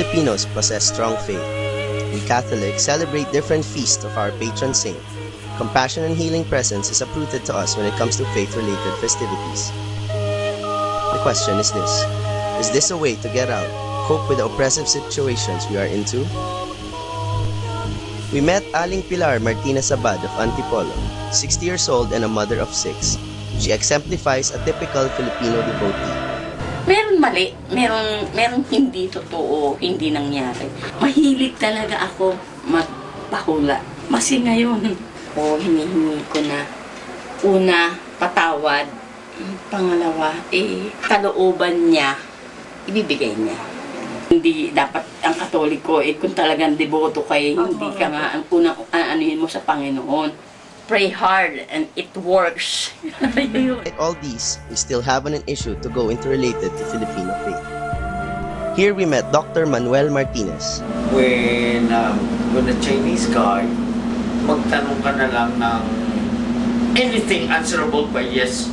Filipinos possess strong faith. We Catholics celebrate different feasts of our patron saint. Compassion and healing presence is uprooted to us when it comes to faith-related festivities. The question is this: is this a way to get out, cope with the oppressive situations we are into? We met Aling Pilar Martinez Abad of Antipolo, 60 years old and a mother of 6. She exemplifies a typical Filipino devotee. Meron mali, merong hindi totoo, hindi nangyari. Mahilig talaga ako magpahula. Kasi ngayon, hinihingi ko na, una, patawad. Pangalawa, kalooban niya, ibibigay niya. Hindi dapat ang Katoliko, kung talagang deboto kayo, hindi ka nga ang unang anuhin mo sa Panginoon. Pray hard and it works. Like all these, we still have an issue to go into related to Filipino faith. Here we met Dr. Manuel Martinez. When a Chinese guy, magtanong ka na lang ng anything answerable by yes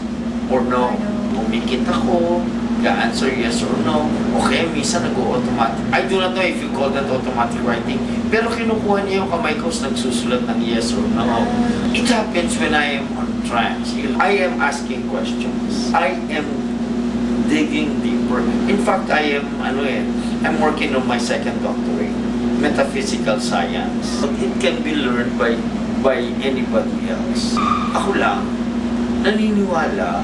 or no. Umikit ako, answer yes or no. Okay, minsan nag-automatic. I do not know if you call that automatic writing. Pero kinukuha niya yung kamay ko sa nagsusulat ng yes or no. It happens when I am on trance. I am asking questions. I am digging deeper. In fact, I'm working on my second doctorate, metaphysical science. But it can be learned by anybody else. Ako lang, naniniwala.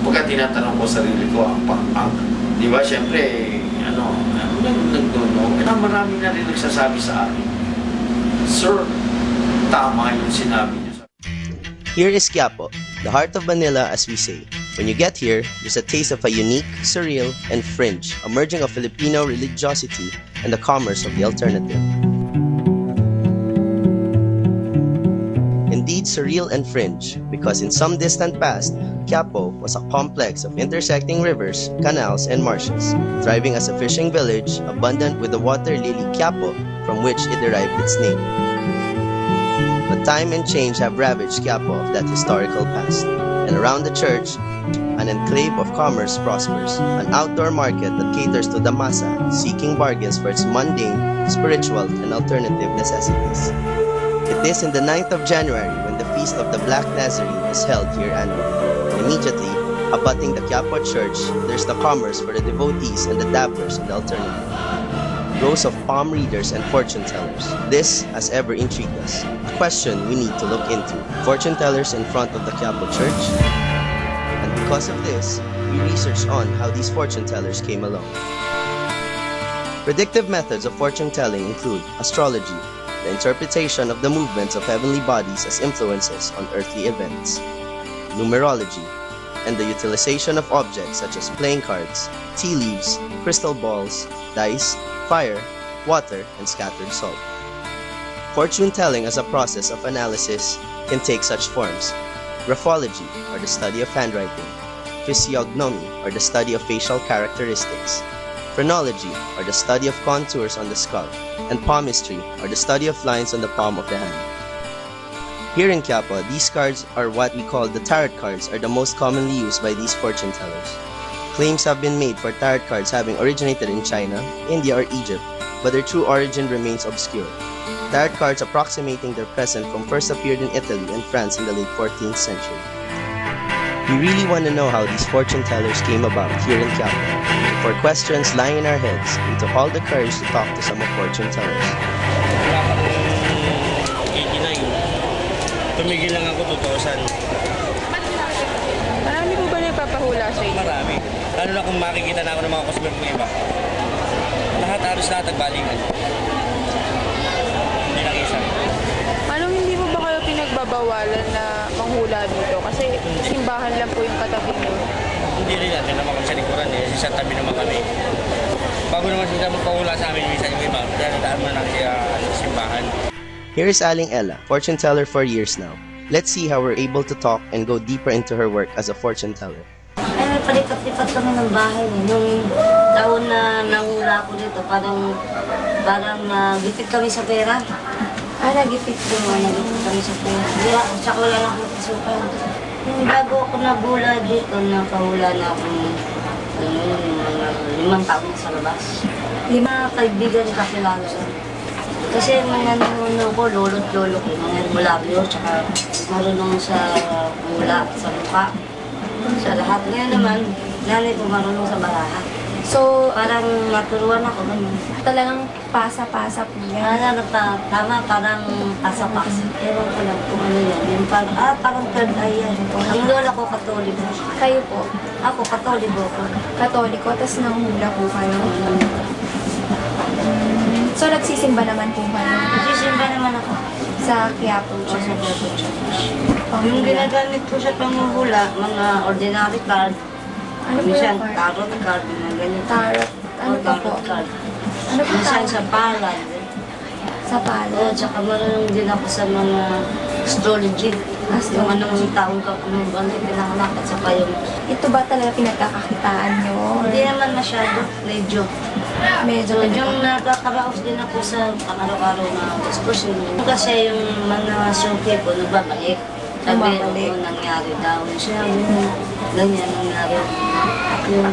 Pagka tinatanong ko sarili ko, di ba, siyempre, nagdono, marami na rin nagsasabi sa akin, Sir, tama yung sinabi niyo. Here is Quiapo, the heart of Manila as we say. When you get here, there's a taste of a unique, surreal, and fringe, a merging of Filipino religiosity and the commerce of the alternative. Indeed surreal and fringe, because in some distant past, Quiapo was a complex of intersecting rivers, canals, and marshes, thriving as a fishing village, abundant with the water lily Quiapo, from which it derived its name. But time and change have ravaged Quiapo of that historical past, and around the church, an enclave of commerce prospers, an outdoor market that caters to the masa, seeking bargains for its mundane, spiritual, and alternative necessities. It is in the 9th of January when the Feast of the Black Nazarene is held here annually. Immediately, abutting the Quiapo Church, there's the commerce for the devotees and the dabblers in the alternative. Rows of palm readers and fortune tellers. This has ever intrigued us. A question we need to look into. Fortune tellers in front of the Quiapo Church? And because of this, we researched on how these fortune tellers came along. Predictive methods of fortune telling include astrology, the interpretation of the movements of heavenly bodies as influences on earthly events, numerology, and the utilization of objects such as playing cards, tea leaves, crystal balls, dice, fire, water, and scattered salt. Fortune telling as a process of analysis can take such forms: graphology, or the study of handwriting; physiognomy, or the study of facial characteristics; phrenology, or the study of contours on the skull; and palmistry, or the study of lines on the palm of the hand. Here in Quiapo, these cards, or what we call the tarot cards, are the most commonly used by these fortune tellers. Claims have been made for tarot cards having originated in China, India, or Egypt, but their true origin remains obscure. Tarot cards approximating their present from first appeared in Italy and France in the late 14th century. We really want to know how these fortune tellers came about here in Quiapo. For questions lying in our heads, we took all the courage to talk to some of fortune tellers. Tumigil lang ako 2,000. Marami po ba nagpapahula sa inyo? Marami. Lalo na kung makikita na ako ng mga customer ng iba. Halos lahat nagbalingan. Hindi lang isa. Anong hindi mo ba kayo pinagbabawalan na manghula dito? Kasi simbahan lang po yung katabi mo. Hindi rin natin naman kami sa likuran eh. Sa tabi naman kami. Bago naman sila magpahula sa amin, minsan yung iba. Kaya nataan mo lang siya sa simbahan. Here is Aling Ella, fortune teller for years now. Let's see how we're able to talk and go deeper into her work as a fortune teller. Ay, palipat-lipat kami ng bahay. Nung taon na nangula ko dito, parang nagipit kami sa pera. Nagipit kami sa pera. Tsaka wala na akong pasukan. Bago ako nabula dito, nakahula na akong 5 taon sa labas. Lima kaibigan kakilala siya. Kasi mga nanuno ko, lolo't lolo ko, mga herbolabyo, tsaka marunong sa mula, sa mukha, sa lahat. Ngayon naman, nanay ko marunong sa baraha. So, Parang maturuan ako ganun. talagang pasa-pasa po yan. Tama, parang pasa-pasa. Ewan ko lang kung ano yan. Yung parang third eye yan. Ang lola ko, katoliko. Kayo po, Ako, katoliko ko. Katoliko, tapos nanghula po kayo. So, nagsisimba naman po kayo Nagsisimba naman ako. sa Quiapo O sa Church. Quiapo Church. Yung Panghula. ginagamit ko sa panguhula, mga ordinary card, Ano po minsan yung card? tarot card, mga ganyan. Tarot. Ano O, pa po? tarot card. Ano po Minsan tarot? sa palad. Sa O, palad. tsaka marunong din ako sa mga astrology. Yung anong taong ka kung ano pinanganak at saka yung... Ito ba talaga pinagkakakitaan nyo? Hindi naman masyado, medyo. Medyo So, yung nakakaraos din ako sa pang-araw-araw na diskusyon. Kasi yung mga suki ko nagbabalik. Sabi, Bumabalik. ano nangyari daw. Sabi mo, ganyan nangyari. Yung,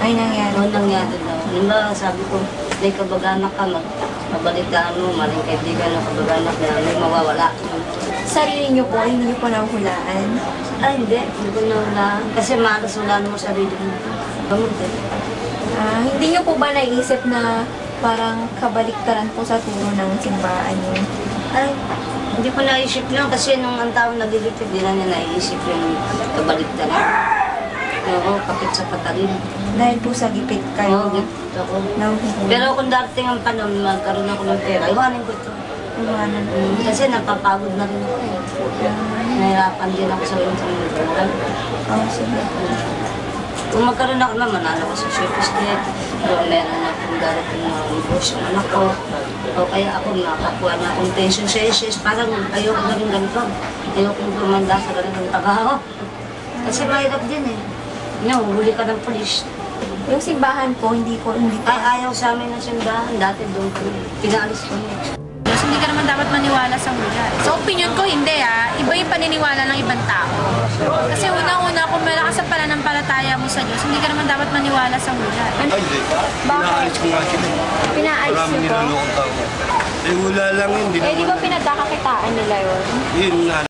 Ay, nangyari. ano nangyari daw. Diba, sabi ko, may kabag-anak ka, mabalitaan mo, maling kaibigan ng kabag-anak na may mawawala. Sarili nyo po, hindi nyo po nahulaan. Ay, hindi ko nawala. Kasi malas wala naman sarili mo. Gamot eh. Hindi nyo po ba naisip na parang kabaliktaran po sa turo ng simbahan nyo? Ay, hindi ko naisip yun kasi nung ang taong nagigipit, di na niya naisip yung kabaligtaran. Oo, kapit sa patalim. Dahil po sa gipit Oo, kayo. gipit ako. Nahuhula. Pero kung darating ang panahon, magkaroon ako ng pera, iwanin ko ito. Iwanan po. Kasi napapagod na rin ako eh. Nahirapan din ako sa mga buwan. Oh, sige. Kung magkaroon ako naman, manalo ko sa chef estate. Kung meron akong darating na ubos yung anak ko. O kaya ako nakakuha na akong pension sa SS. Parang ayoko na rin ganito. Ayoko gumanda sa ganitong trabaho. Kasi mahirap din eh. Huli ka ng polis. Yung simbahan po, hindi po. Ay, ayaw sa amin ng simbahan. Dati doon kami. Pinaalis kami. Diyos, hindi ka naman dapat maniwala sa hula. Sa opinion ko, hindi Iba yung paniniwala ng ibang tao. Kasi unang-una, kung malakas ang pananampalataya mo sa Diyos, hindi ka naman dapat maniwala sa hula. Ay, hindi. Bakit? Inaalis ko nga sila. Pinaayos Maraming niyo po? nilolokong tao. Eh, wala lang yun. Eh, di ba pinagkakakitaan nila yun? Yun nga.